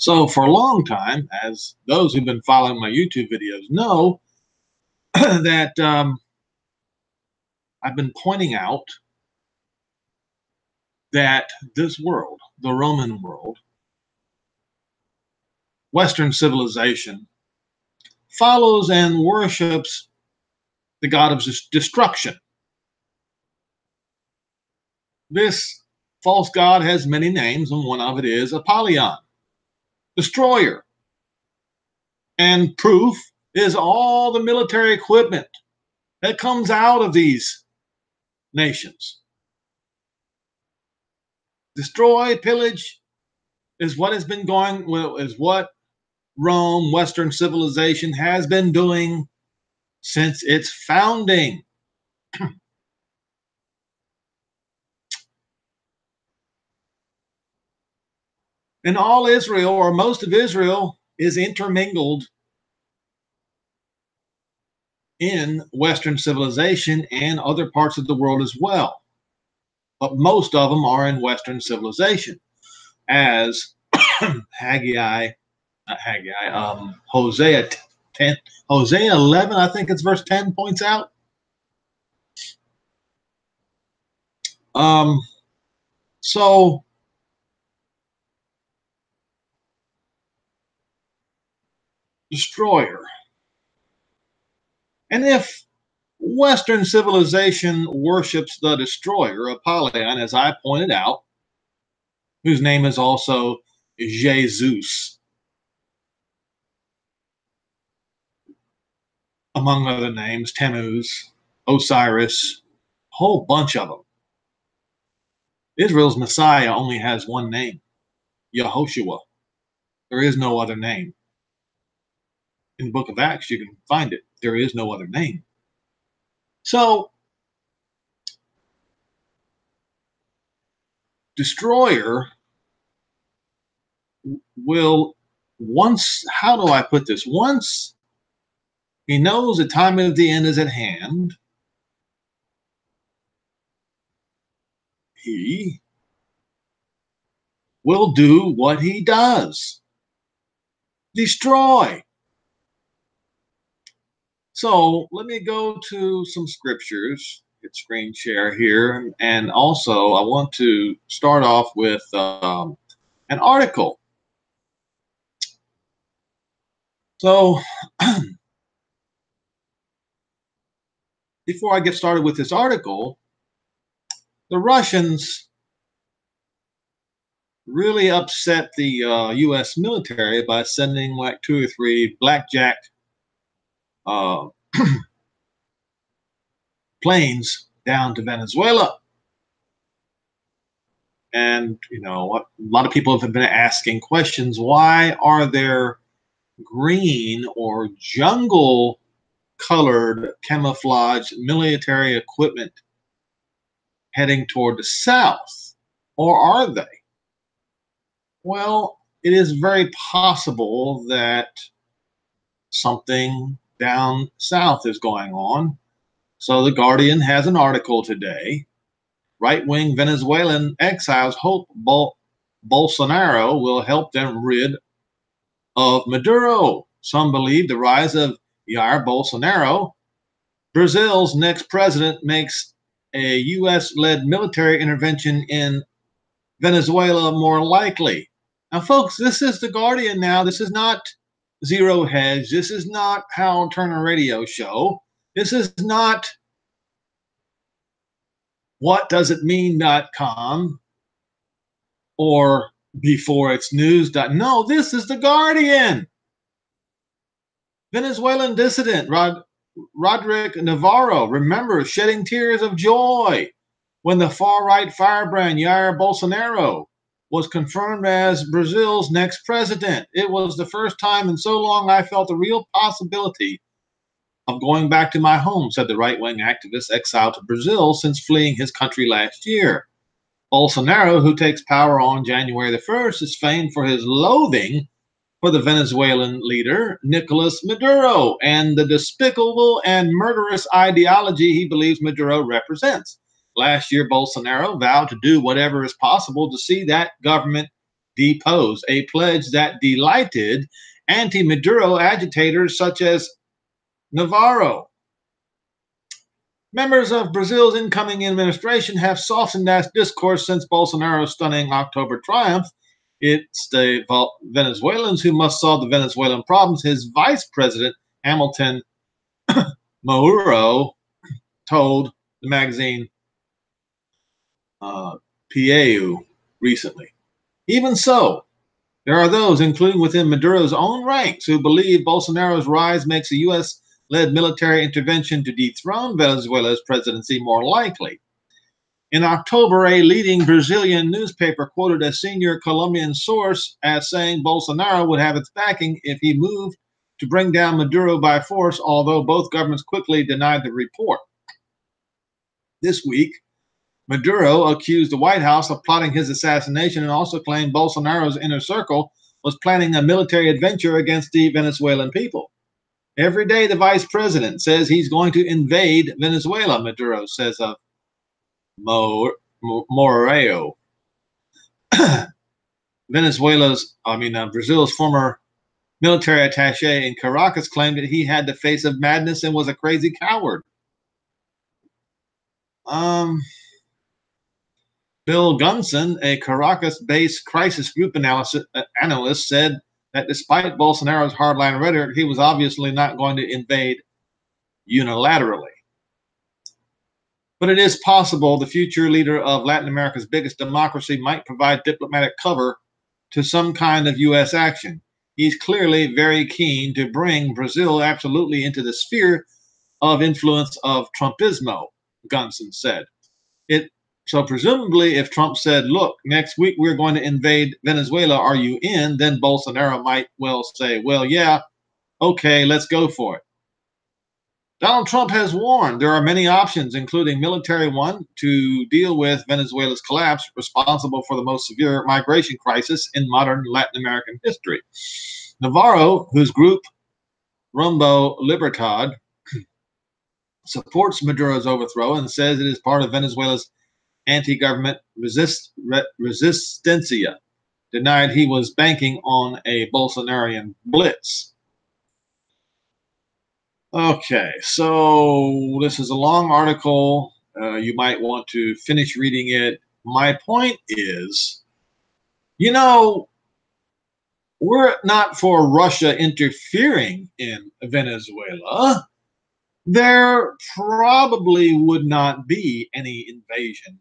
So for a long time, as those who've been following my YouTube videos know, that I've been pointing out that this world, the Roman world, Western civilization, follows and worships the god of destruction. This false god has many names, and one of it is Apollyon, destroyer. And proof is all the military equipment that comes out of these nations. Destroy, pillage is what has been going, is what Rome, Western civilization has been doing since its founding. And all Israel, or most of Israel, is intermingled in Western civilization and other parts of the world as well. But most of them are in Western civilization, as Hosea 10, Hosea 11, I think it's verse 10 points out. So destroyer. And if Western civilization worships the destroyer, Apollyon, as I pointed out, whose name is also Jesus, among other names, Tammuz, Osiris, a whole bunch of them. Israel's Messiah only has one name, Yehoshua. There is no other name. In the book of Acts, you can find it. There is no other name. So, destroyer will how do I put this? Once he knows the time of the end is at hand, he will do what he does. Destroy. So let me go to some scriptures, hit screen share here, and also I want to start off with an article. So before I get started with this article, the Russians really upset the U.S. military by sending like 2 or 3 blackjack planes down to Venezuela. And, you know, a lot of people have been asking questions. Why are there green or jungle colored camouflage military equipment heading toward the south? Or are they? Well, it is very possible that something down south is going on. So the Guardian has an article today. Right-wing Venezuelan exiles hope Bolsonaro will help them rid of Maduro. Some believe the rise of Jair Bolsonaro, Brazil's next president, makes a U.S.-led military intervention in Venezuela more likely. Now, folks, this is the Guardian now. This is not Zero Hedge. This is not Hal Turner Radio Show. This is not whatdoesitmean.com or before it's news. No, this is the Guardian. Venezuelan dissident Roderick Navarro remembers shedding tears of joy when the far-right firebrand Jair Bolsonaro was confirmed as Brazil's next president. It was the first time in so long I felt a real possibility of going back to my home, said the right-wing activist exiled to Brazil since fleeing his country last year. Bolsonaro, who takes power on January the 1st, is famed for his loathing for the Venezuelan leader, Nicolas Maduro, and the despicable and murderous ideology he believes Maduro represents. Last year, Bolsonaro vowed to do whatever is possible to see that government depose, a pledge that delighted anti-Maduro agitators such as Navarro. Members of Brazil's incoming administration have softened that discourse since Bolsonaro's stunning October triumph. It's the Venezuelans who must solve the Venezuelan problems, his vice president, Hamilton Mourão, told the magazine Piauí recently. Even so, there are those, including within Maduro's own ranks, who believe Bolsonaro's rise makes a U.S.-led military intervention to dethrone Venezuela's presidency more likely. In October, a leading Brazilian newspaper quoted a senior Colombian source as saying Bolsonaro would have its backing if he moved to bring down Maduro by force, although both governments quickly denied the report. This week, Maduro accused the White House of plotting his assassination and also claimed Bolsonaro's inner circle was planning a military adventure against the Venezuelan people. Every day, the vice president says he's going to invade Venezuela, Maduro says of Mourão. Brazil's former military attaché in Caracas claimed that he had the face of madness and was a crazy coward. Bill Gunson, a Caracas-based crisis group analyst, said that despite Bolsonaro's hardline rhetoric, he was obviously not going to invade unilaterally. But it is possible the future leader of Latin America's biggest democracy might provide diplomatic cover to some kind of U.S. action. He's clearly very keen to bring Brazil absolutely into the sphere of influence of Trumpismo, Gunson said. So presumably if Trump said, look, next week we're going to invade Venezuela, are you in? Then Bolsonaro might well say, well, yeah, okay, let's go for it. Donald Trump has warned there are many options, including military one, to deal with Venezuela's collapse, responsible for the most severe migration crisis in modern Latin American history. Navarro, whose group Rumbo Libertad supports Maduro's overthrow and says it is part of Venezuela's anti-government resistencia, denied he was banking on a Bolsonarian blitz. Okay, so this is a long article. You might want to finish reading it. My point is, we're not for Russia interfering in Venezuela. There probably would not be any invasion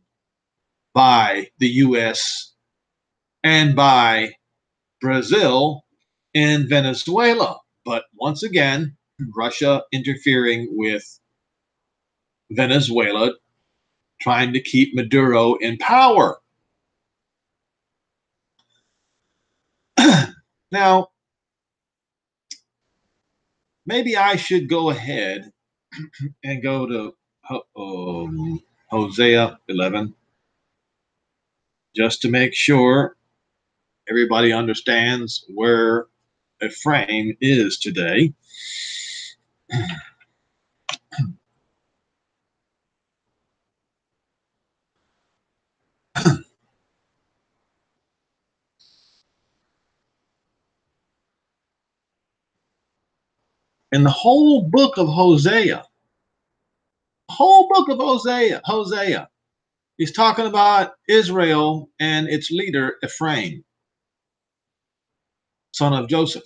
by the U.S. and by Brazil in Venezuela. But once again, Russia interfering with Venezuela, trying to keep Maduro in power. Now, maybe I should go ahead and go to Hosea 11, just to make sure everybody understands where Ephraim is today. In the whole book of Hosea, he's talking about Israel and its leader, Ephraim, son of Joseph.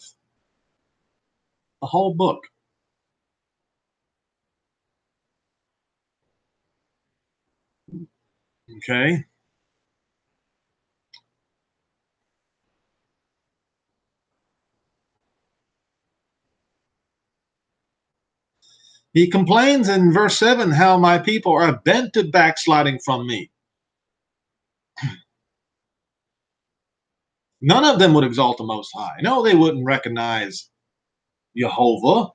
The whole book. Okay. He complains in verse 7 how my people are bent to backsliding from me. None of them would exalt the Most High. No, they wouldn't recognize Jehovah.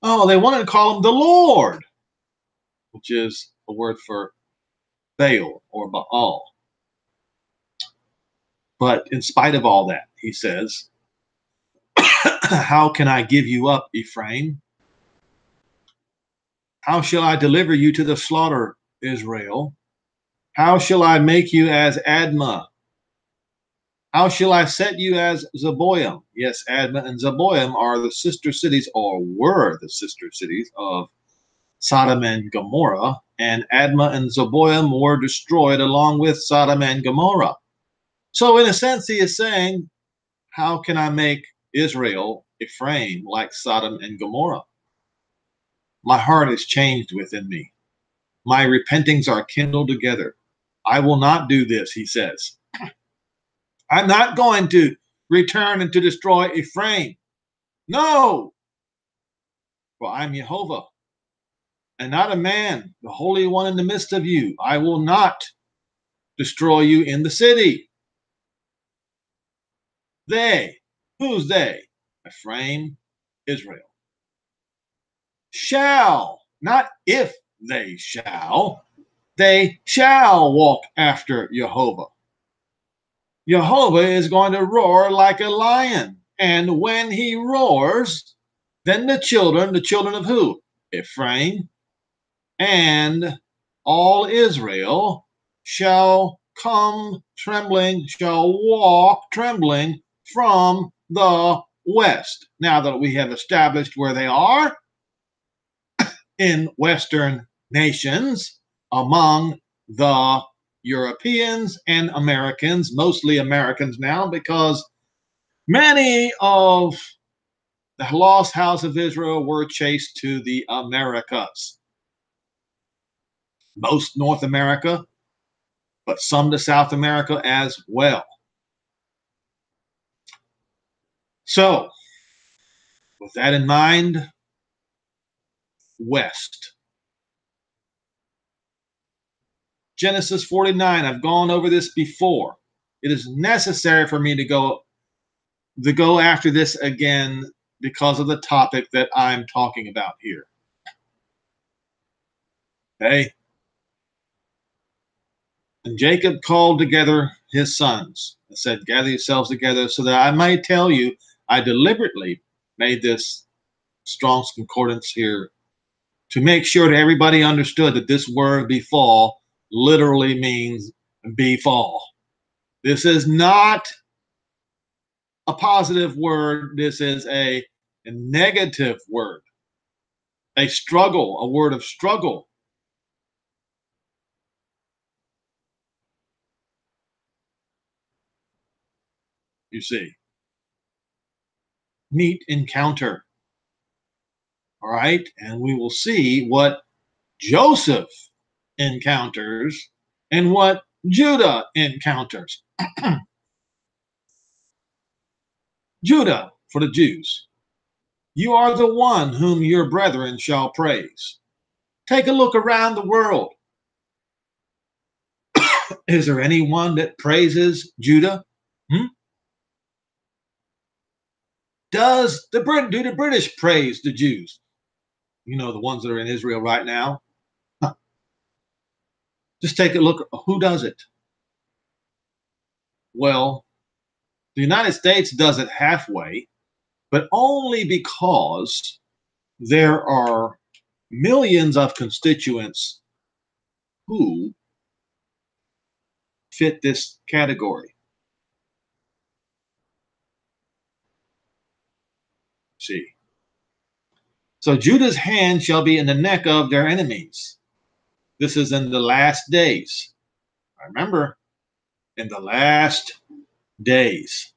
Oh, they wanted to call him the Lord, which is a word for Baal or Baal. But in spite of all that, he says, how can I give you up, Ephraim? How shall I deliver you to the slaughter, Israel? How shall I make you as Admah? How shall I set you as Zeboim? Yes, Admah and Zeboim are the sister cities, or were the sister cities of Sodom and Gomorrah, and Admah and Zeboim were destroyed along with Sodom and Gomorrah. So, in a sense, he is saying, how can I make Israel, Ephraim, like Sodom and Gomorrah? My heart is changed within me. My repentings are kindled together. I will not do this, he says. I'm not going to return and to destroy Ephraim. No, for I'm Jehovah, and not a man, the Holy One in the midst of you. I will not destroy you in the city. They, who's they? Ephraim, Israel. Shall, not if they shall walk after Jehovah. Jehovah is going to roar like a lion. And when he roars, then the children of who? Ephraim and all Israel shall come trembling, shall walk trembling from the west. Now that we have established where they are in Western nations, among the Europeans and Americans, mostly Americans now, because many of the lost house of Israel were chased to the Americas. Most North America, but some to South America as well. So, with that in mind, west. Genesis 49, I've gone over this before. It is necessary for me to go after this again because of the topic that I'm talking about here. Okay? And Jacob called together his sons and said, gather yourselves together so that I might tell you, I deliberately made this Strong's Concordance here to make sure that everybody understood that this word befall literally means befall. This is not a positive word. This is a negative word, a struggle, a word of struggle. You see, meet encounter. All right. And we will see what Joseph encounters and what Judah encounters. Judah, for the Jews, you are the one whom your brethren shall praise. Take a look around the world. Is there anyone that praises Judah? Do the British praise the Jews? You know, the ones that are in Israel right now. Just take a look. Who does it? Well, the United States does it halfway, but only because there are millions of constituents who fit this category. See. So Judah's hand shall be in the neck of their enemies. This is in the last days. Remember, in the last days.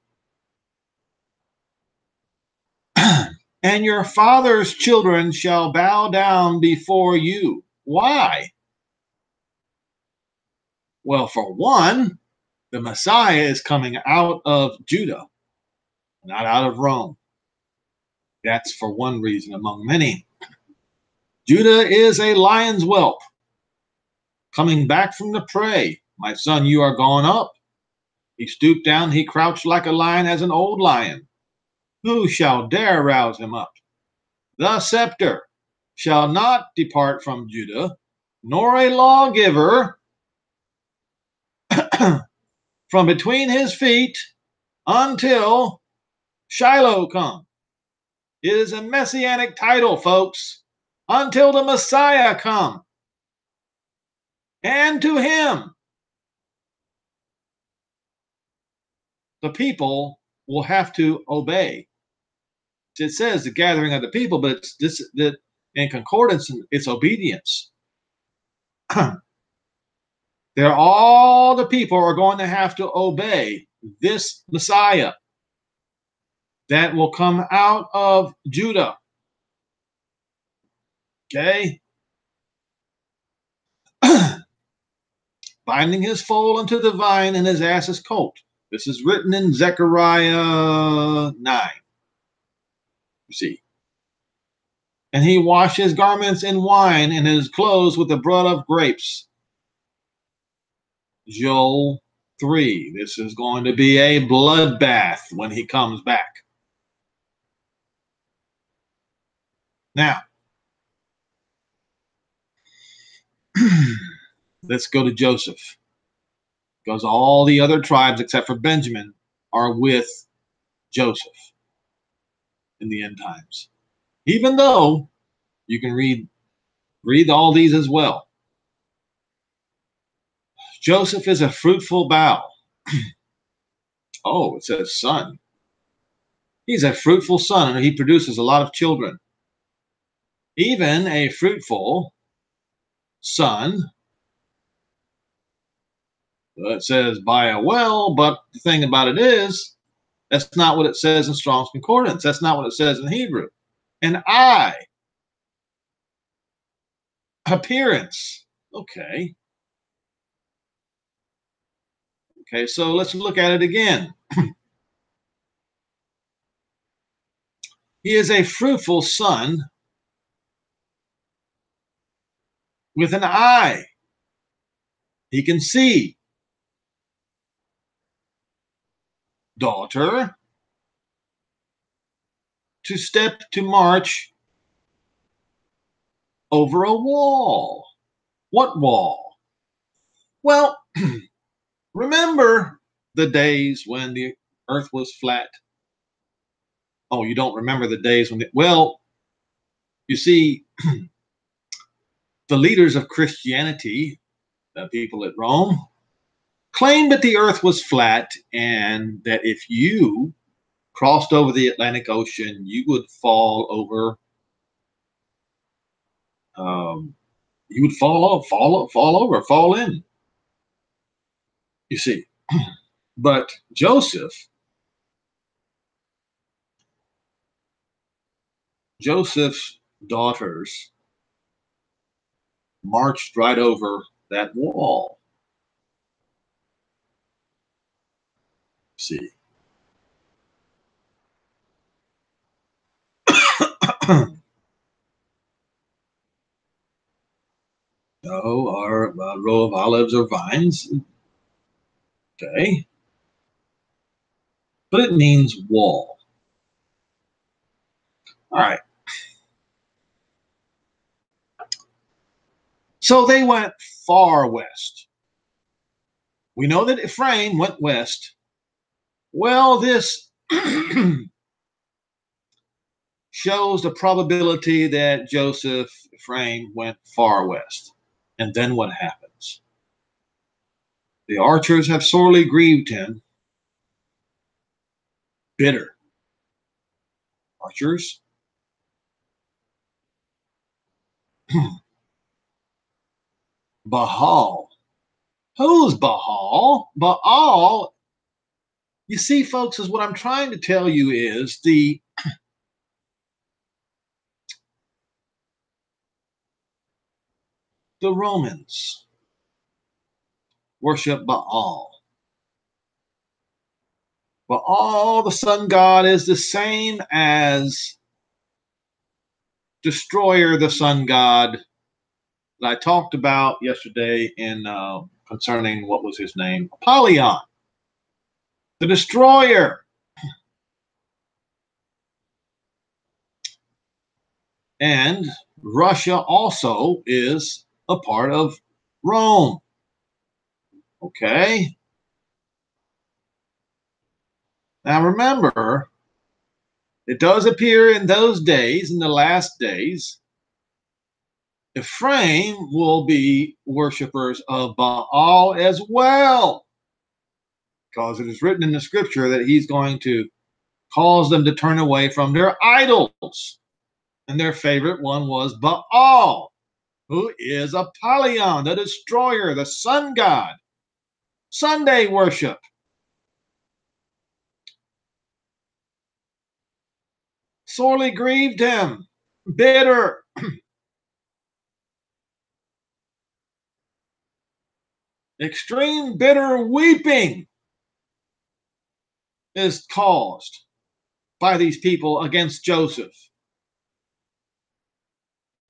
And your father's children shall bow down before you. Why? Well, for one, the Messiah is coming out of Judah, not out of Rome. That's for one reason among many. Judah is a lion's whelp, coming back from the prey. My son, you are gone up. He stooped down, he crouched like a lion as an old lion. Who shall dare rouse him up? The scepter shall not depart from Judah, nor a lawgiver from between his feet until Shiloh come. It is a messianic title, folks, until the Messiah come. And to him the people will have to obey. It says the gathering of the people, but it's this that in concordance, it's obedience. All the people are going to have to obey this Messiah that will come out of Judah. Okay? Binding his foal unto the vine and his ass's colt. This is written in Zechariah 9. You see. And he washed his garments in wine and his clothes with the blood of grapes. Joel 3. This is going to be a bloodbath when he comes back. Now, let's go to Joseph. Because all the other tribes except for Benjamin are with Joseph in the end times. Even though you can read all these as well. Joseph is a fruitful bough. Oh, it says son. He's a fruitful son, and he produces a lot of children. Even a fruitful son, it says by a well, but the thing about it is, that's not what it says in Strong's Concordance. That's not what it says in Hebrew. An eye. Appearance. Okay. Okay, so let's look at it again. He is a fruitful son with an eye. He can see. Daughter, to step to march over a wall. What wall? Well, remember the days when the earth was flat? Oh, you don't remember the days when well, you see, the leaders of Christianity, the people at Rome, claimed that the earth was flat and that if you crossed over the Atlantic Ocean, you would fall over. You would fall in. You see, but Joseph's daughters marched right over that wall. See. No, our row of olives or vines. Okay. But it means wall. All right. So they went far west. We know that Ephraim went west. Well, this shows the probability that Ephraim went far west. And then what happens? The archers have sorely grieved him. Bitter. Archers. Baal. Who's Baal? Baal, you see, folks, is what I'm trying to tell you is the Romans worship Baal. Baal, the sun god, is the same as Destroyer, the sun god, that I talked about yesterday in concerning what was his name? Apollyon, the Destroyer. And Russia also is a part of Rome. Okay. Now remember, it does appear in those days, in the last days, Ephraim will be worshipers of Baal as well. because it is written in the scripture that he's going to cause them to turn away from their idols. And their favorite one was Baal, who is Apollyon, the destroyer, the sun god. Sunday worship. Sorely grieved him, bitter. Extreme bitter weeping is caused by these people against Joseph.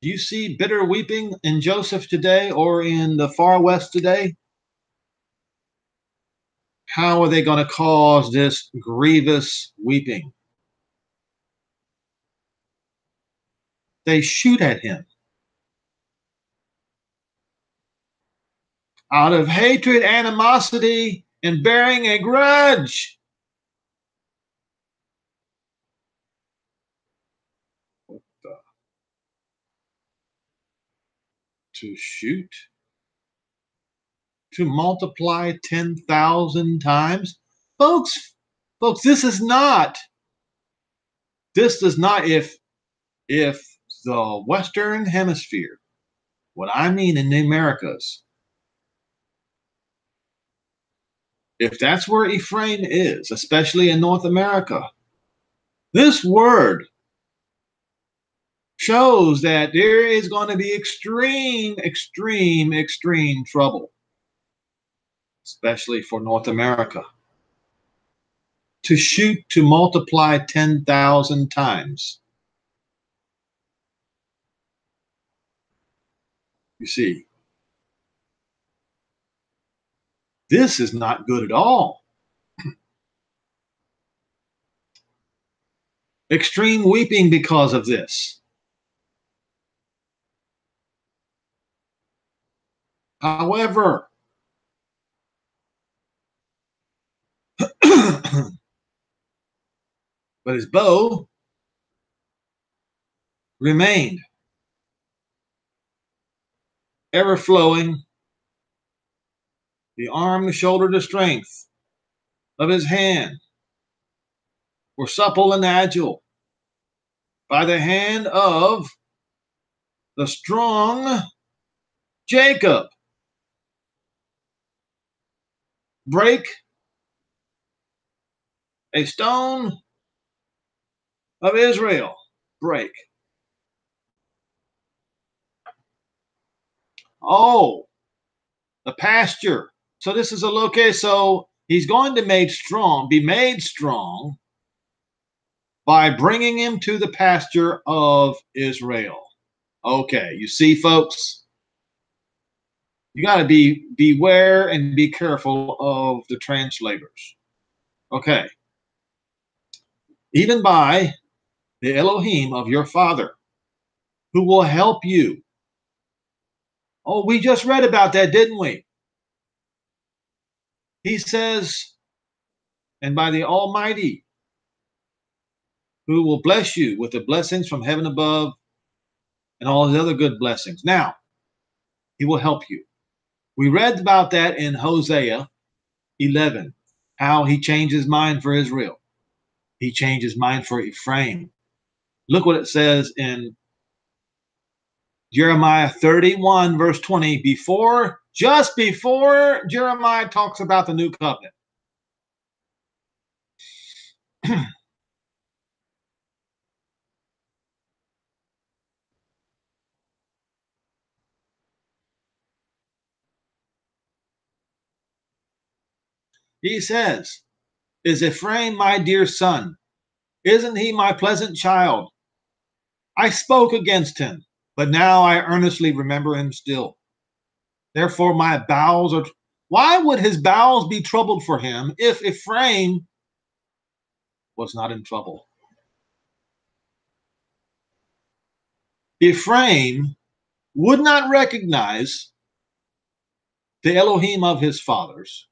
Do you see bitter weeping in Joseph today or in the far west today? How are they going to cause this grievous weeping? They shoot at him. Out of hatred, animosity, and bearing a grudge. To shoot? To multiply 10,000 times? Folks, this does not, if the Western Hemisphere, what I mean in the Americas, if that's where Ephraim is, especially in North America, this word shows that there is going to be extreme trouble, especially for North America. To shoot to multiply 10,000 times. You see, this is not good at all. Extreme weeping because of this. However, but his bow remained ever flowing, the arm, the shoulder, the strength of his hand were supple and agile by the hand of the strong Jacob. Break a stone of Israel. Break. Oh, the pasture. So this is a locate. So he's going to be made strong by bringing him to the pasture of Israel. Okay, you see, folks, you got to beware and be careful of the translators. Okay. Even by the Elohim of your father, who will help you. Oh, we just read about that, didn't we? He says, and by the Almighty, who will bless you with the blessings from heaven above and all his other good blessings. Now, he will help you. We read about that in Hosea 11, how he changed his mind for Israel. He changed his mind for Ephraim. Look what it says in Jeremiah 31, verse 20, just before Jeremiah talks about the new covenant. He says, is Ephraim my dear son? Isn't he my pleasant child? I spoke against him, but now I earnestly remember him still. Therefore my bowels are... Why would his bowels be troubled for him if Ephraim was not in trouble? Ephraim would not recognize the Elohim of his fathers,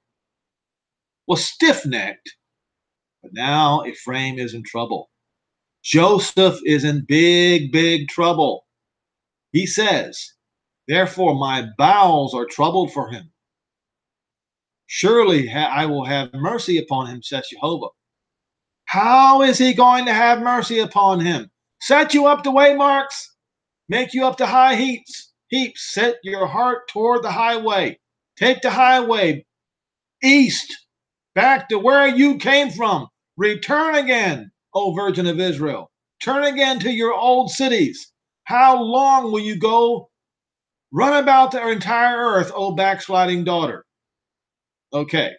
was stiff-necked, but now Ephraim is in trouble. Joseph is in big trouble. He says, therefore my bowels are troubled for him. Surely I will have mercy upon him, says Jehovah. How is he going to have mercy upon him? Set you up to waymarks, make you up to high heaps, set your heart toward the highway. Take the highway east, back to where you came from. Return again, O Virgin of Israel. Turn again to your old cities. How long will you go run about the entire earth, O backsliding daughter? Okay,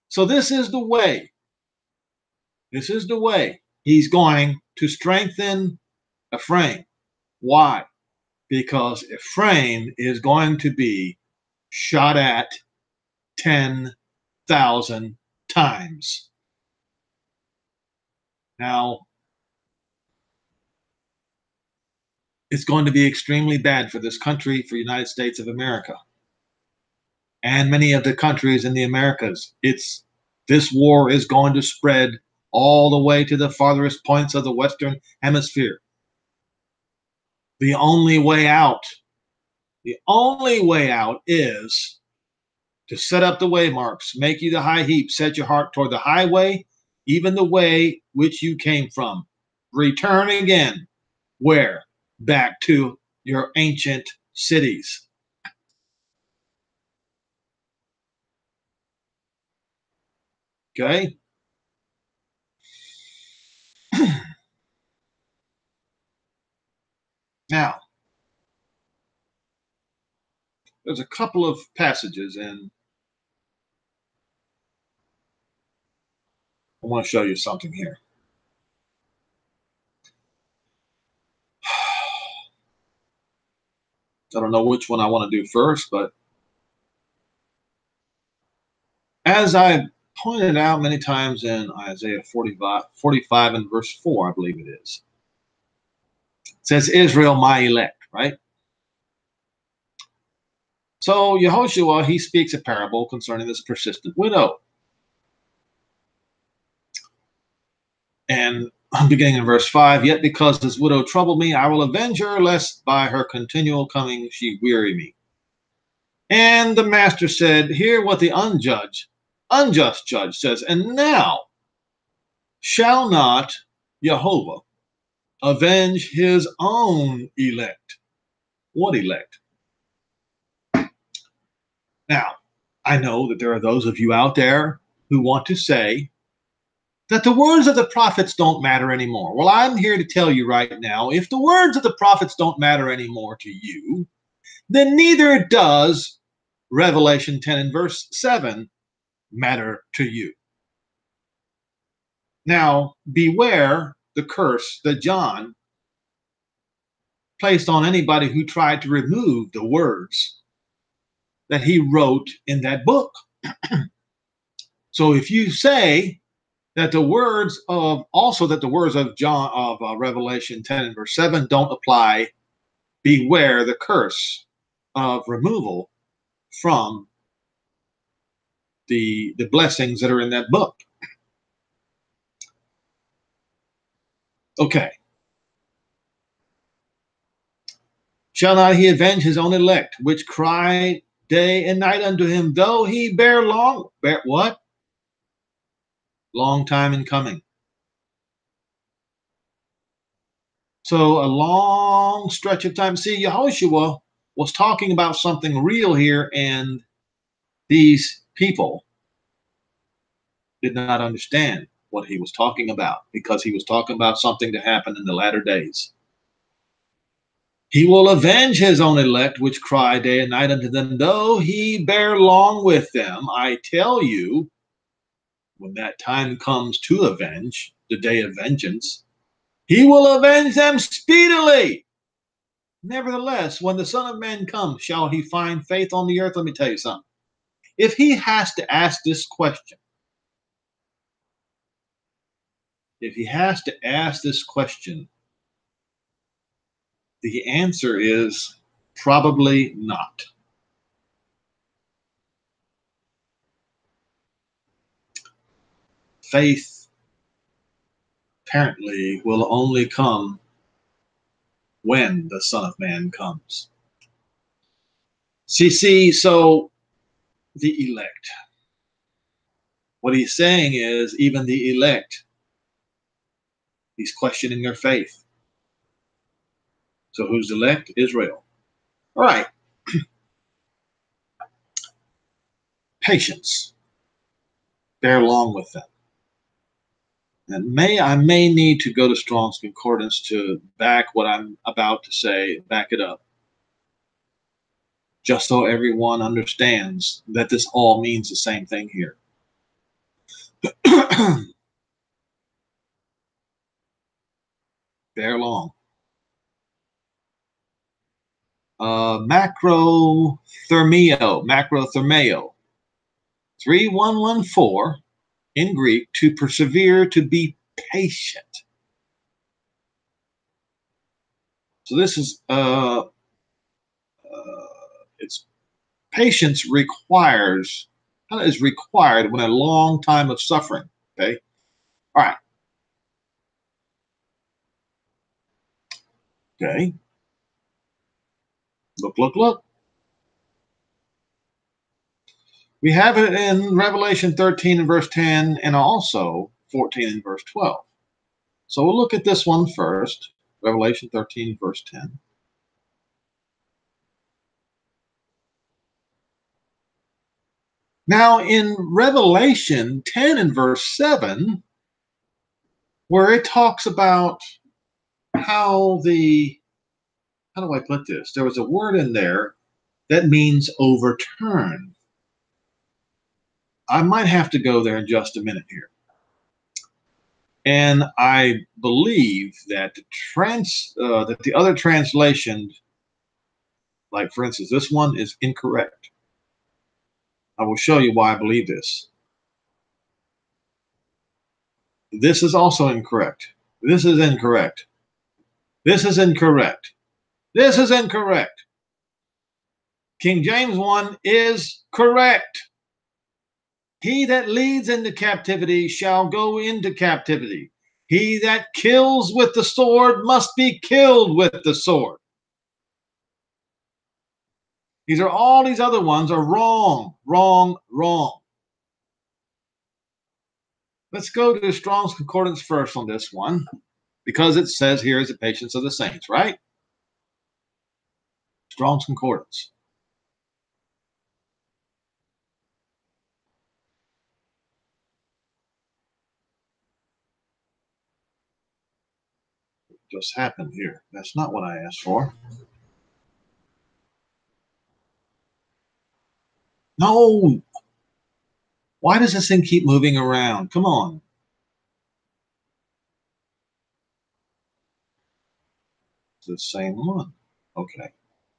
so this is the way. This is the way he's going to strengthen Ephraim. Why? Because Ephraim is going to be shot at 10,000 times. Now, it's going to be extremely bad for this country, for the United States of America, and many of the countries in the Americas. This war is going to spread all the way to the farthest points of the Western Hemisphere. The only way out is to set up the waymarks, make you the high heap, set your heart toward the highway, even the way which you came from. Return again. Where? Back to your ancient cities. Okay? Now, there's a couple of passages, and I want to show you something here. I don't know which one I want to do first, but as I pointed out many times in Isaiah 45 and verse 4, I believe it is, it says, Israel, my elect, right? So Yehoshua, he speaks a parable concerning this persistent widow. And beginning in verse 5, yet because this widow troubled me, I will avenge her, lest by her continual coming she weary me. And the master said, hear what the unjust judge says, and now shall not Jehovah avenge his own elect? What elect? Now, I know that there are those of you out there who want to say that the words of the prophets don't matter anymore. Well, I'm here to tell you right now, if the words of the prophets don't matter anymore to you, then neither does Revelation 10 and verse 7 matter to you. Now, beware the curse that John placed on anybody who tried to remove the words that he wrote in that book. So if you say that the words of John of Revelation 10 and verse 7 don't apply, beware the curse of removal from the blessings that are in that book. Okay. Shall not he avenge his own elect, which cry day and night unto him, though he bear what? Long time in coming. So a long stretch of time. See, Yehoshua was talking about something real here, and these people did not understand what he was talking about, because he was talking about something to happen in the latter days. He will avenge his own elect, which cry day and night unto them, though he bear long with them. I tell you, when that time comes to avenge, the day of vengeance, he will avenge them speedily. Nevertheless, when the Son of Man comes, shall he find faith on the earth? Let me tell you something. If he has to ask this question, the answer is probably not. Faith apparently will only come when the Son of Man comes. See, so the elect. What he's saying is, even the elect, he's questioning their faith. So who's elect? Israel. All right. Patience. Bear long with them. And I may need to go to Strong's Concordance to back what I'm about to say, back it up, just so everyone understands that this all means the same thing here. Bear long. Macrothermeo, 3114 in Greek, to persevere, to be patient. So this is it's patience is required when a long time of suffering. Okay, all right. Okay, look. We have it in Revelation 13 and verse 10, and also 14 and verse 12. So we'll look at this one first. Revelation 13 verse 10. Now, in Revelation 10 and verse 7, where it talks about how do I put this? There was a word in there that means overturn. I might have to go there in just a minute here. And I believe that that the other translation, like for instance, this one is incorrect. I will show you why I believe this. This is also incorrect. This is incorrect. This is incorrect. This is incorrect. King James 1 is correct. He that leads into captivity shall go into captivity. He that kills with the sword must be killed with the sword. All these other ones are wrong. Let's go to Strong's Concordance first on this one, because it says here is the patience of the saints, right? Strong's Concordance. Just happened here. That's not what I asked for. No. Why does this thing keep moving around? Come on. It's the same one. Okay.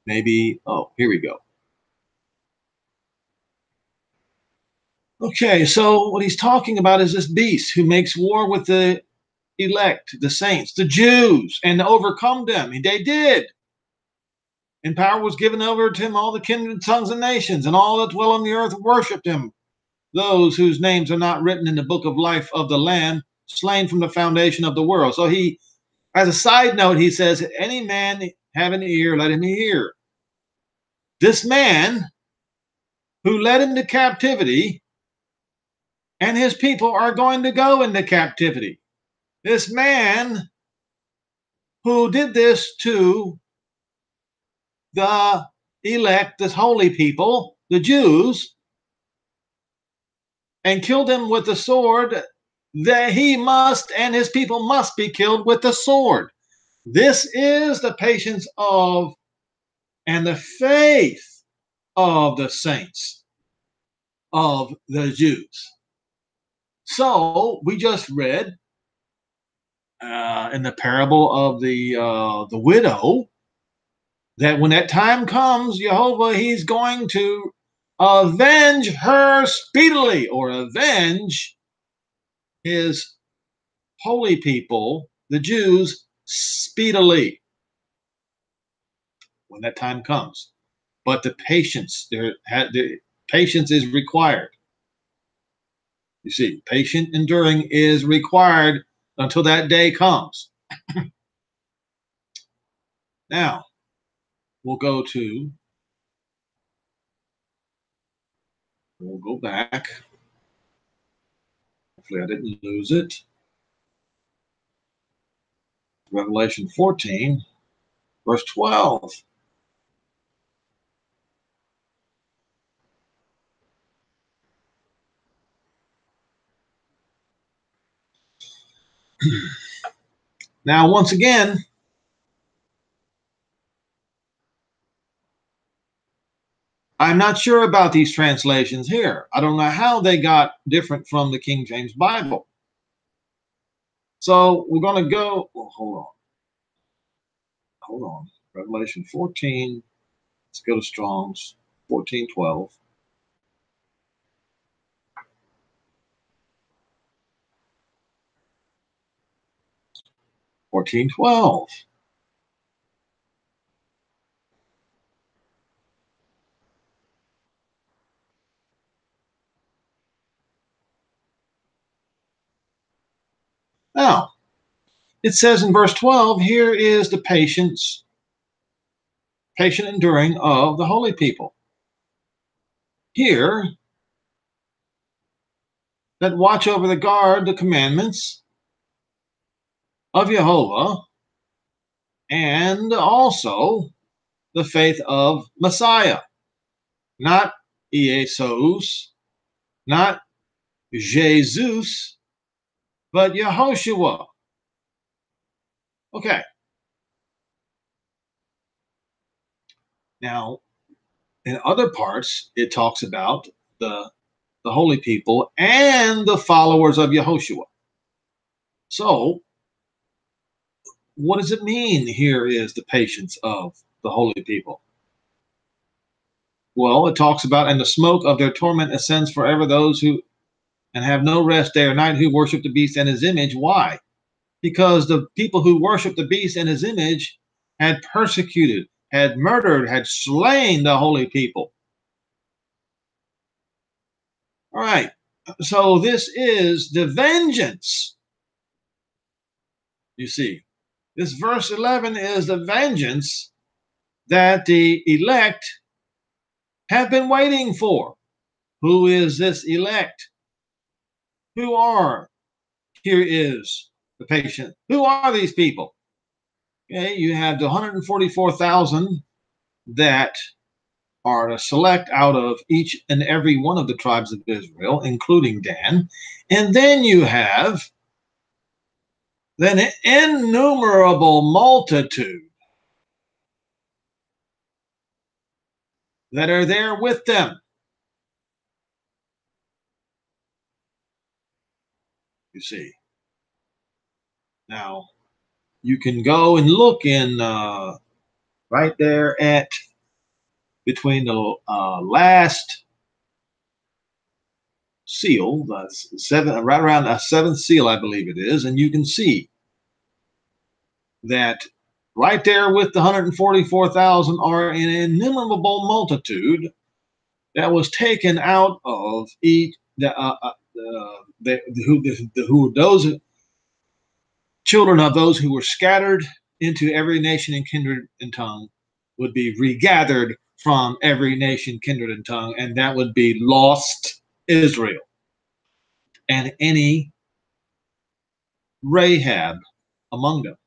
Maybe, oh, here we go. Okay, so what he's talking about is this beast who makes war with the elect, the saints, the Jews, and to overcome them. And they did. And power was given over to him, all the kindred, tongues, and nations, and all that dwell on the earth worshipped him. Those whose names are not written in the book of life of the Lamb, slain from the foundation of the world. So he, as a side note, he says, any man have an ear, let him hear. This man who led him to captivity and his people are going to go into captivity. This man who did this to the elect, this holy people, the Jews, and killed them with the sword, that he must and his people must be killed with the sword. This is the patience of and the faith of the saints of the Jews. So we just read in the parable of the widow that when that time comes, Jehovah, he's going to avenge her speedily, or avenge his holy people, the Jews, speedily when that time comes. But the patience is required. You see, patient enduring is required until that day comes. Now, we'll go back Hopefully I didn't lose it. Revelation 14, verse 12. Now, once again, I'm not sure about these translations here. I don't know how they got different from the King James Bible. So we're going to go, well, hold on. Revelation 14, let's go to Strong's 14:12. 14:12. Now, it says in verse 12, here is the patient enduring of the holy people. Here, that watch over the guard the commandments of Jehovah, and also the faith of Messiah, not Jesus, not Jesus, but Yehoshua. Okay. Now, in other parts, it talks about the holy people and the followers of Yehoshua. So, what does it mean here is the patience of the holy people? Well, it talks about, and the smoke of their torment ascends forever those who and have no rest day or night who worship the beast and his image. Why? Because the people who worship the beast and his image had persecuted, had murdered, had slain the holy people. All right. So this is the vengeance. You see, this verse 11 is the vengeance that the elect have been waiting for. Who is this elect? Who are? Here is the patient. Who are these people? Okay, you have the 144,000 that are to select out of each and every one of the tribes of Israel, including Dan. And then you have an innumerable multitude that are there with them. You see. Now, you can go and look in right there at between the last seal, the seven, right around the seventh seal, I believe it is, and you can see that right there with the 144,000 are an innumerable multitude that was taken out of each who those children of those who were scattered into every nation and kindred and tongue would be regathered from every nation, kindred, and tongue, and that would be lost Israel and any Rahab among them.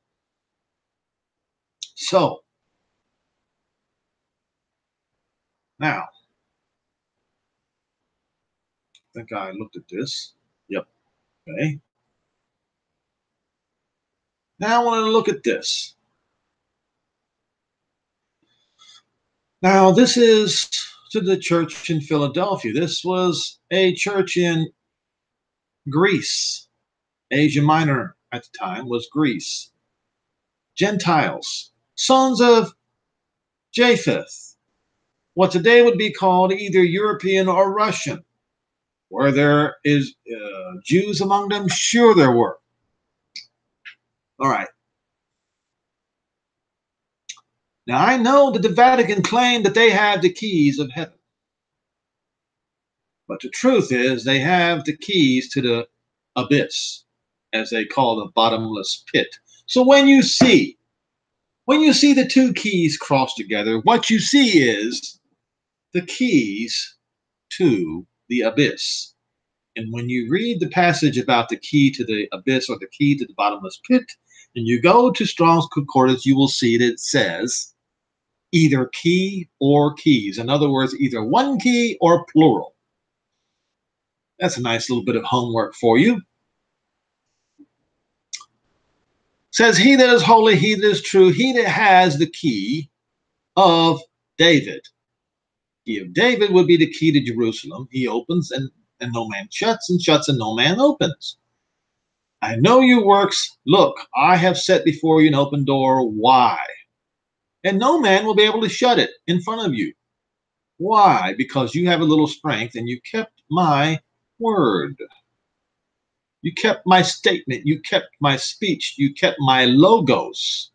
So now, I think I looked at this. Yep. Okay. Now I want to look at this. Now, this is to the church in Philadelphia. This was a church in Greece. Asia Minor at the time was Greece. Gentiles, sons of Japheth, what today would be called either European or Russian. Were there is Jews among them? Sure there were. All right. Now I know that the Vatican claimed that they have the keys of heaven. But the truth is they have the keys to the abyss, as they call the bottomless pit. So when you see the two keys crossed together, what you see is the keys to the abyss And when you read the passage about the key to the abyss or the key to the bottomless pit, and you go to Strong's Concordance, you will see that it says either key or keys. In other words, either one key or plural. That's a nice little bit of homework for you. It says, he that is holy, he that is true, he that has the key of David. The key of David would be the key to Jerusalem. He opens and no man shuts, and shuts and no man opens. I know your works. Look, I have set before you an open door. Why? And no man will be able to shut it in front of you. Why? Because you have a little strength and you kept my word. You kept my statement. You kept my speech. You kept my logos.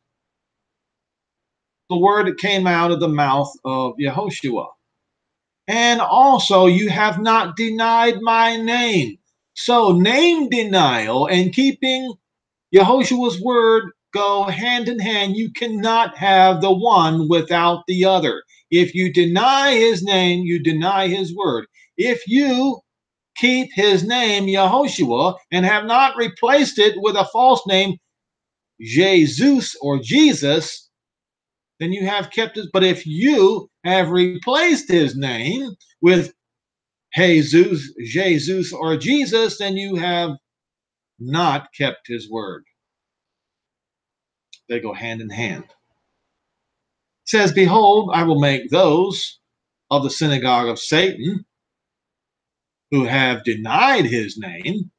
The word that came out of the mouth of Yehoshua. And also, you have not denied my name. So, name denial and keeping Yehoshua's word go hand in hand. You cannot have the one without the other. If you deny his name, you deny his word. If you keep his name, Yehoshua, and have not replaced it with a false name, Jesus or Jesus, then you have kept it. But if you have replaced his name with Jesus or Jesus, then you have not kept his word. They go hand in hand. It says, behold, I will make those of the synagogue of Satan who have denied his name,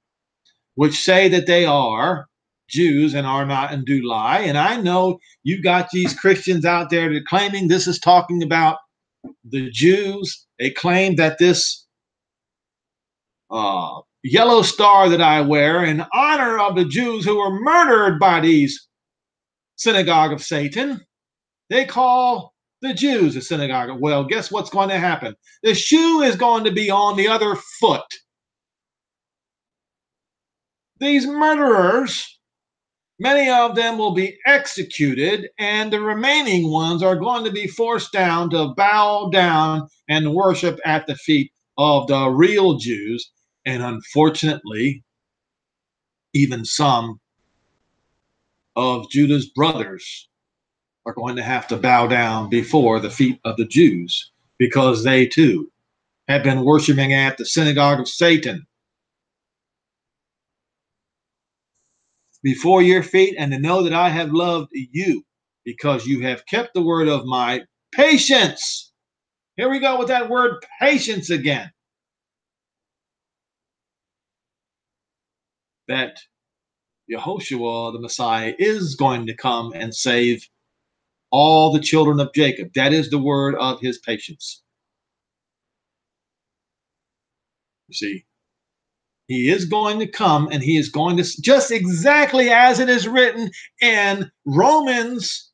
which say that they are Jews and are not and do lie. And I know you got these Christians out there that claiming this is talking about the Jews. They claim that this yellow star that I wear in honor of the Jews who were murdered by these synagogue of Satan, they call the Jews a synagogue. Well, guess what's going to happen? The shoe is going to be on the other foot. These murderers, many of them will be executed, and the remaining ones are going to be forced down to bow down and worship at the feet of the real Jews. And unfortunately, even some of Judah's brothers are going to have to bow down before the feet of the Jews, because they too have been worshiping at the synagogue of Satan. Before your feet, and to know that I have loved you because you have kept the word of my patience. Here we go with that word patience again. That Yehoshua, the Messiah, is going to come and save all the children of Jacob. That is the word of his patience. You see, he is going to come, and he is going to, just exactly as it is written in Romans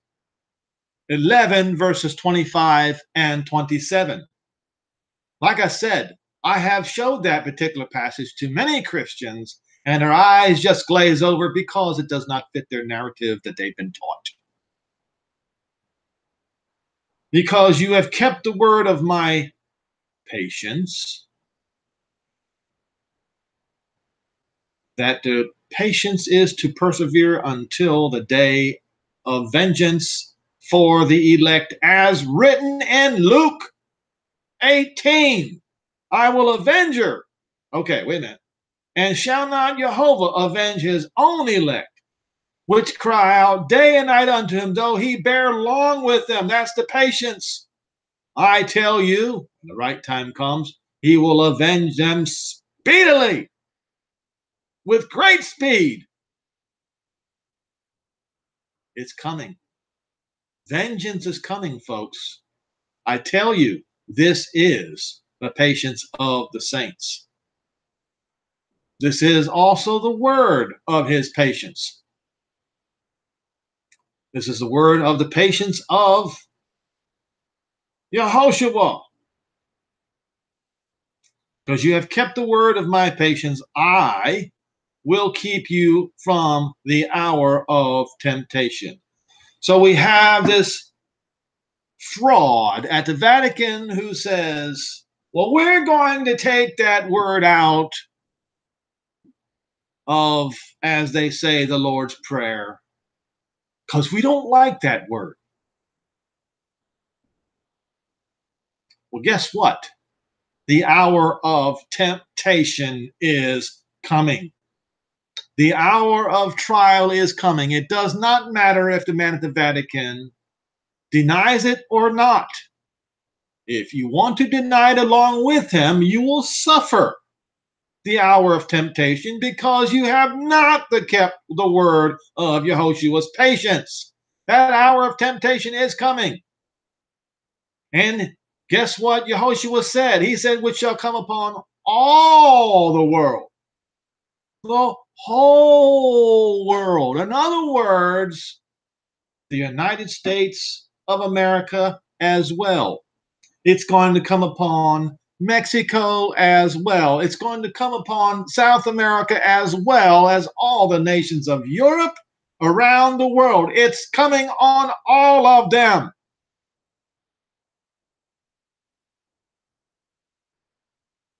11, verses 25 and 27. Like I said, I have showed that particular passage to many Christians, and their eyes just glaze over because it does not fit their narrative that they've been taught. Because you have kept the word of my patience, that the patience is to persevere until the day of vengeance for the elect, as written in Luke 18. I will avenge her. Okay, wait a minute. And shall not Jehovah avenge his own elect, which cry out day and night unto him, though he bear long with them? That's the patience. I tell you, when the right time comes, he will avenge them speedily, with great speed. It's coming. Vengeance is coming, folks. I tell you, this is the patience of the saints. This is also the word of his patience. This is the word of the patience of Yehoshua. Because you have kept the word of my patience, I will keep you from the hour of temptation. So we have this fraud at the Vatican who says, well, we're going to take that word out of, as they say, the Lord's Prayer, because we don't like that word. Well, guess what? The hour of temptation is coming. The hour of trial is coming. It does not matter if the man at the Vatican denies it or not. If you want to deny it along with him, you will suffer the hour of temptation because you have not kept the word of Yehoshua's patience. That hour of temptation is coming. And guess what Yehoshua said? He said, which shall come upon all the world. The whole world. In other words, the United States of America as well. It's going to come upon Mexico as well. It's going to come upon South America as well as all the nations of Europe around the world. It's coming on all of them.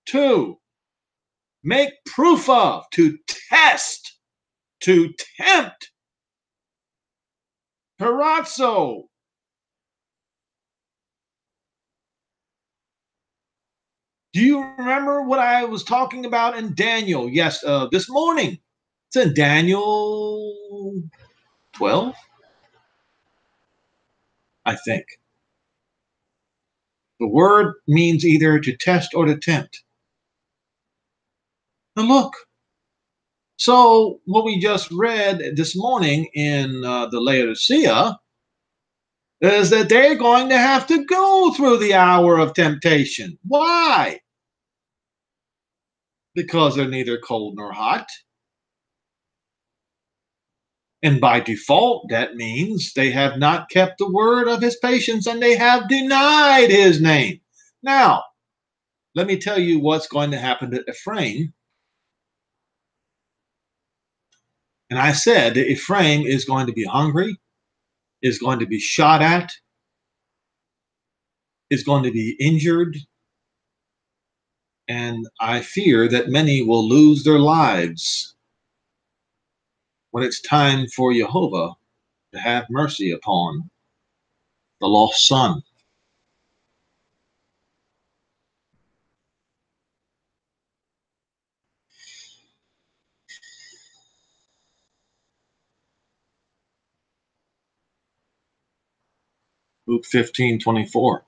Two, make proof of, to test, to tempt. Perazzo. Do you remember what I was talking about in Daniel? Yes, this morning. It's in Daniel 12, I think. The word means either to test or to tempt. Now look. So what we just read this morning in the Laodicea is that they're going to have to go through the hour of temptation. Why? Because they're neither cold nor hot. And by default, that means they have not kept the word of his patience and they have denied his name. Now, let me tell you what's going to happen to Ephraim. And I said that Ephraim is going to be hungry, is going to be shot at, is going to be injured. And I fear that many will lose their lives when it's time for Jehovah to have mercy upon the lost son. Luke 15:24.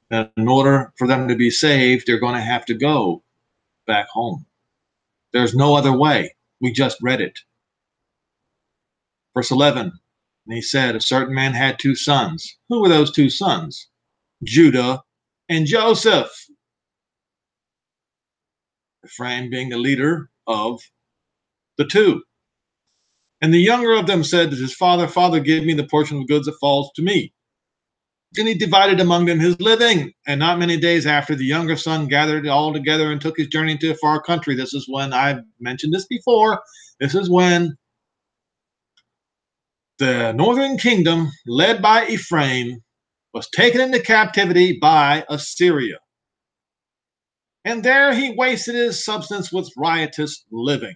In order for them to be saved, they're going to have to go back home. There's no other way. We just read it. Verse 11, and he said, a certain man had two sons. Who were those two sons? Judah and Joseph. Ephraim being the leader of the two. And the younger of them said to his father, Father, give me the portion of goods that falls to me. And he divided among them his living. And not many days after, the younger son gathered it all together and took his journey into a far country. This is when, I've mentioned this before, this is when the northern kingdom, led by Ephraim, was taken into captivity by Assyria. And there he wasted his substance with riotous living.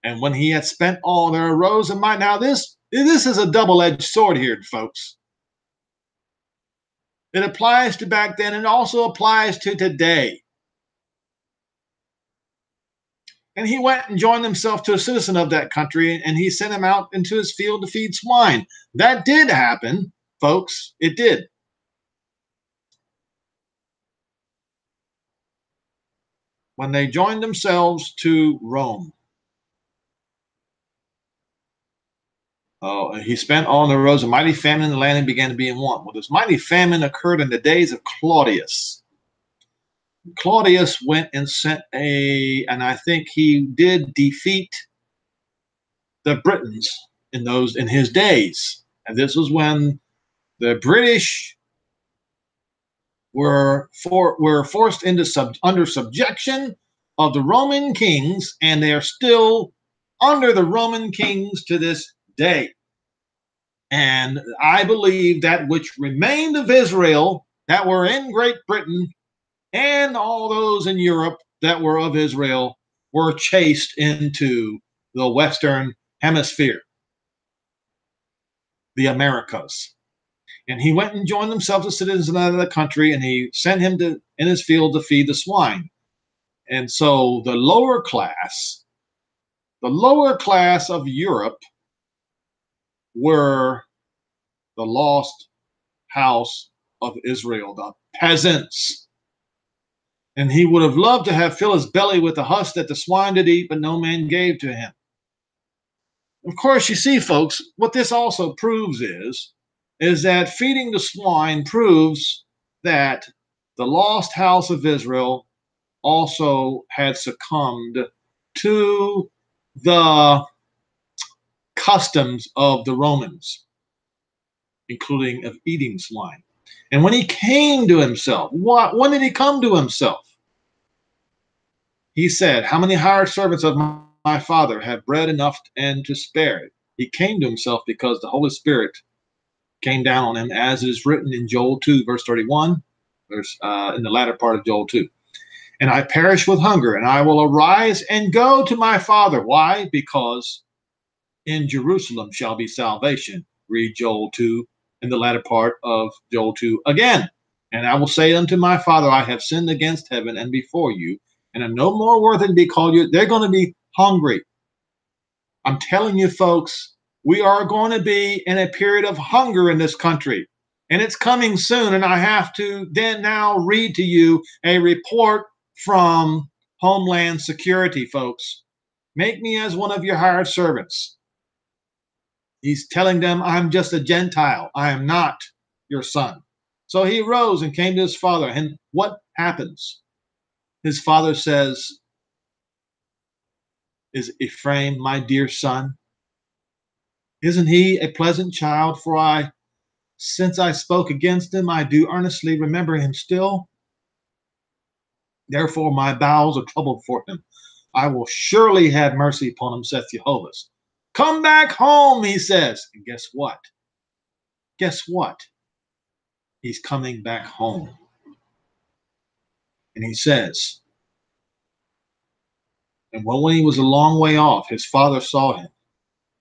And when he had spent all, there arose a mind. Now this is a double-edged sword here, folks. It applies to back then and also applies to today. And he went and joined himself to a citizen of that country, and he sent him out into his field to feed swine. That did happen, folks. It did. When they joined themselves to Rome. He spent all, and there arose a mighty famine in the land and began to be in want. Well, this mighty famine occurred in the days of Claudius. Claudius went and sent and I think he did defeat the Britons in his days. And this was when the British were forced into under subjection of the Roman kings, and they are still under the Roman kings to this day. And I believe that which remained of Israel that were in Great Britain and all those in Europe that were of Israel were chased into the Western Hemisphere, the Americas. And he went and joined himself to citizens of another country, and he sent him to in his field to feed the swine. And so the lower class of Europe were the lost house of Israel, the peasants. And he would have loved to have filled his belly with the husk that the swine did eat, but no man gave to him. Of course, you see, folks, what this also proves is that feeding the swine proves that the lost house of Israel also had succumbed to the customs of the Romans, including of eating swine. And when he came to himself, when did he come to himself? He said, how many hired servants of my father have bread enough and to spare? He came to himself because the Holy Spirit came down on him, as it is written in Joel 2, verse 31, in the latter part of Joel 2. And I perish with hunger, and I will arise and go to my father. Why? Because in Jerusalem shall be salvation. Read Joel 2 in the latter part of Joel 2 again. And I will say unto my father, I have sinned against heaven and before you, and am no more worthy to be called you. They're going to be hungry. I'm telling you, folks, we are going to be in a period of hunger in this country, and it's coming soon. And I have to then now read to you a report from Homeland Security, folks. Make me as one of your hired servants. He's telling them, I'm just a Gentile. I am not your son. So he rose and came to his father. And what happens? His father says, is Ephraim my dear son? Isn't he a pleasant child? For since I spoke against him, I do earnestly remember him still. Therefore my bowels are troubled for him. I will surely have mercy upon him, saith Jehovah. Come back home, he says. And guess what? Guess what? He's coming back home. And he says, and when he was a long way off, his father saw him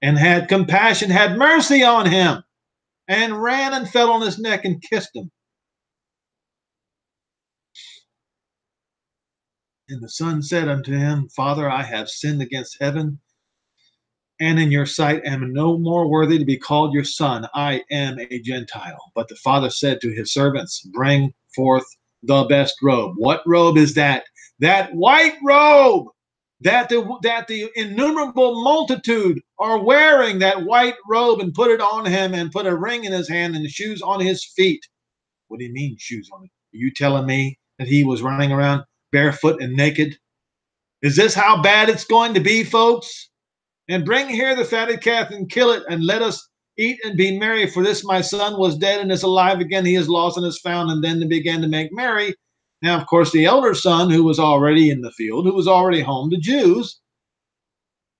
and had compassion, had mercy on him, and ran and fell on his neck and kissed him. And the son said unto him, Father, I have sinned against heaven and in your sight am no more worthy to be called your son. I am a Gentile. But the father said to his servants, bring forth the best robe. What robe is that? That white robe that the innumerable multitude are wearing, that white robe, and put it on him, and put a ring in his hand and shoes on his feet. What do you mean shoes on it? Are you telling me that he was running around barefoot and naked? Is this how bad it's going to be, folks? And bring here the fatted calf and kill it, and let us eat and be merry. For this my son was dead and is alive again. He is lost and is found. And then they began to make merry. Now, of course, the elder son, who was already in the field, who was already home, the Jews,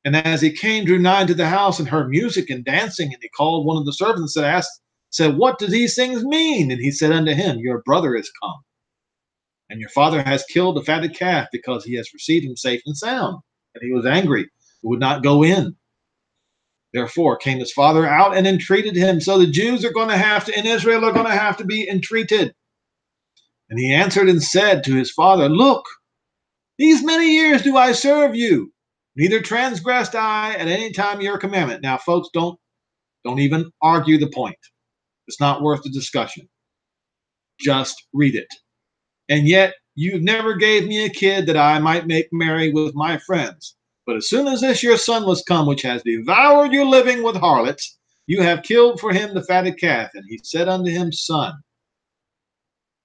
and as he came, drew nigh to the house and heard music and dancing, and he called one of the servants and said, what do these things mean? And he said unto him, your brother is come, and your father has killed the fatted calf, because he has received him safe and sound. And he was angry, would not go in. Therefore came his father out and entreated him. So the Jews are going to have to, in Israel, are going to have to be entreated. And he answered and said to his father, look, these many years do I serve you, neither transgressed I at any time your commandment. Now, folks, don't even argue the point. It's not worth the discussion. Just read it. And yet you never gave me a kid that I might make merry with my friends. But as soon as this your son was come, which has devoured your living with harlots, you have killed for him the fatted calf. And he said unto him, son,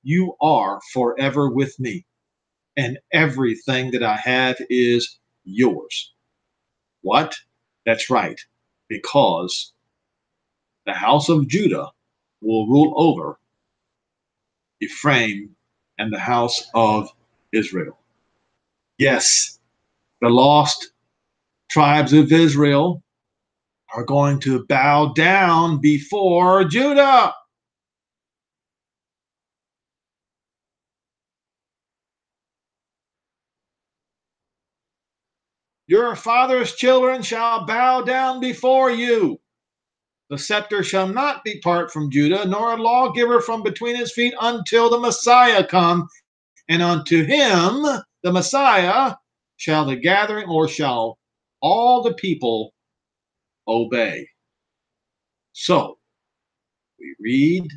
you are forever with me, and everything that I have is yours. What? That's right, because the house of Judah will rule over Ephraim and the house of Israel. Yes, the lost tribes of Israel are going to bow down before Judah. Your father's children shall bow down before you. The scepter shall not depart from Judah, nor a lawgiver from between his feet until the Messiah come. And unto him, the Messiah, shall the gathering, or shall all the people obey. So we read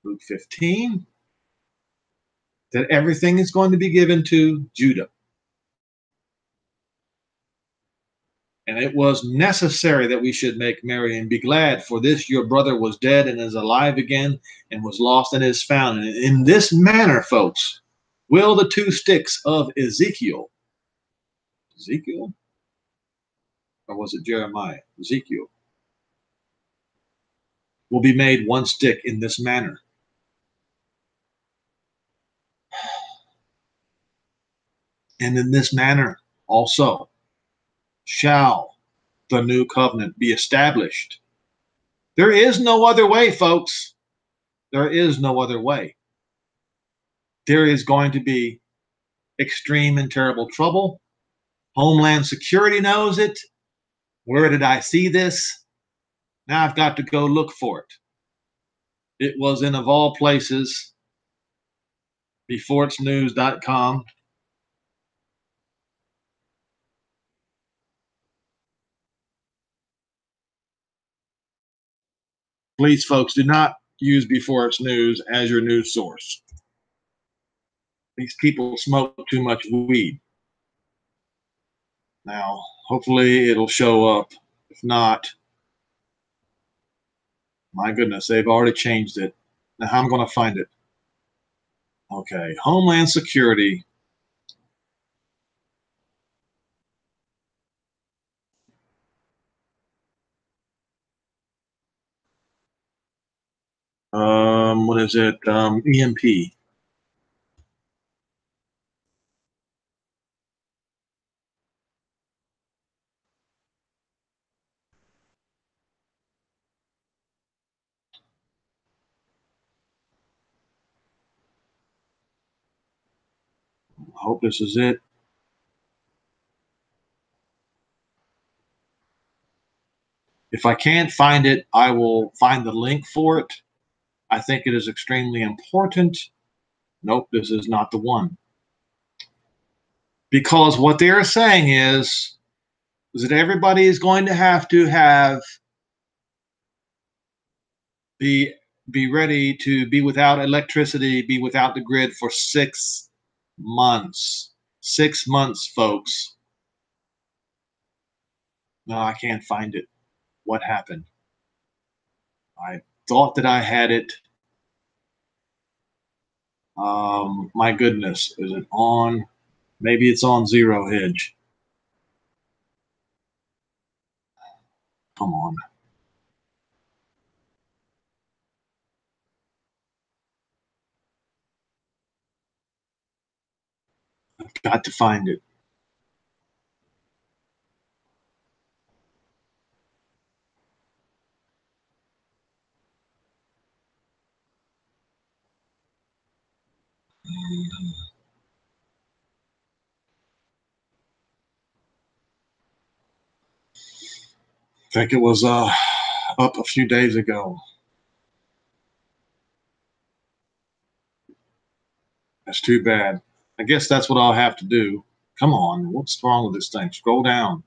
Luke 15 that everything is going to be given to Judah. And it was necessary that we should make merry and be glad, for this your brother was dead and is alive again, and was lost and is found. And in this manner, folks, will the two sticks of Ezekiel, or was it Jeremiah? Ezekiel, will be made one stick in this manner. And in this manner also shall the new covenant be established. There is no other way, folks. There is no other way. There is going to be extreme and terrible trouble. Homeland Security knows it. Where did I see this? Now I've got to go look for it. It was in, of all places, beforeitsnews.com. Please, folks, do not use Before It's News as your news source. These people smoke too much weed. Now, hopefully it'll show up. If not, my goodness, they've already changed it. Now, how am I going to find it? Okay, Homeland Security. What is it? EMP. I hope this is it. If I can't find it, I will find the link for it. I think it is extremely important. Nope, this is not the one. Because what they're saying is that everybody is going to have be ready to be without electricity, be without the grid for 6 months. 6 months, folks. No, I can't find it. What happened? I thought that I had it. My goodness, is it on? Maybe it's on Zero Hedge. Come on. I've got to find it. I think it was up a few days ago. That's too bad. I guess that's what I'll have to do. Come on, what's wrong with this thing? Scroll down.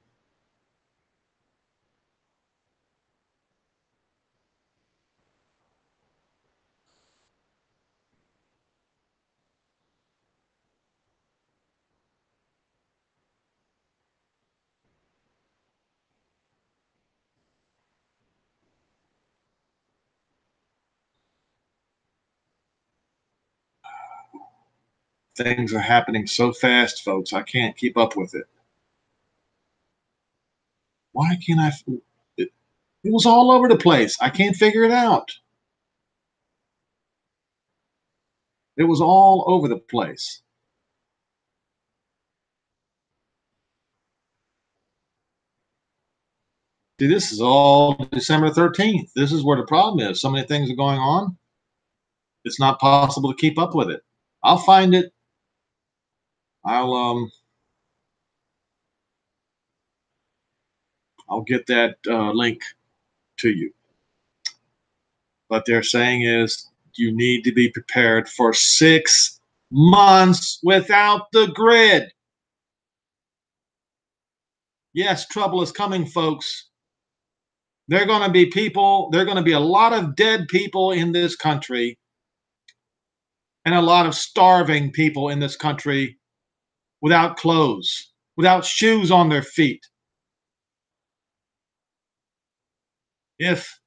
Things are happening so fast, folks. I can't keep up with it. Why can't I? It, it was all over the place. I can't figure it out. It was all over the place. See, this is all December 13th. This is where the problem is. So many things are going on. It's not possible to keep up with it. I'll find it. I'll I'll get that link to you. What they're saying is you need to be prepared for 6 months without the grid. Yes, trouble is coming, folks. There are going to be people, there are going to be a lot of dead people in this country and a lot of starving people in this country without clothes, without shoes on their feet. If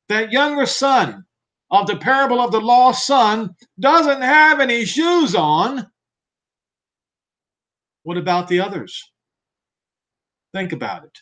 that younger son of the parable of the lost son doesn't have any shoes on, what about the others? Think about it.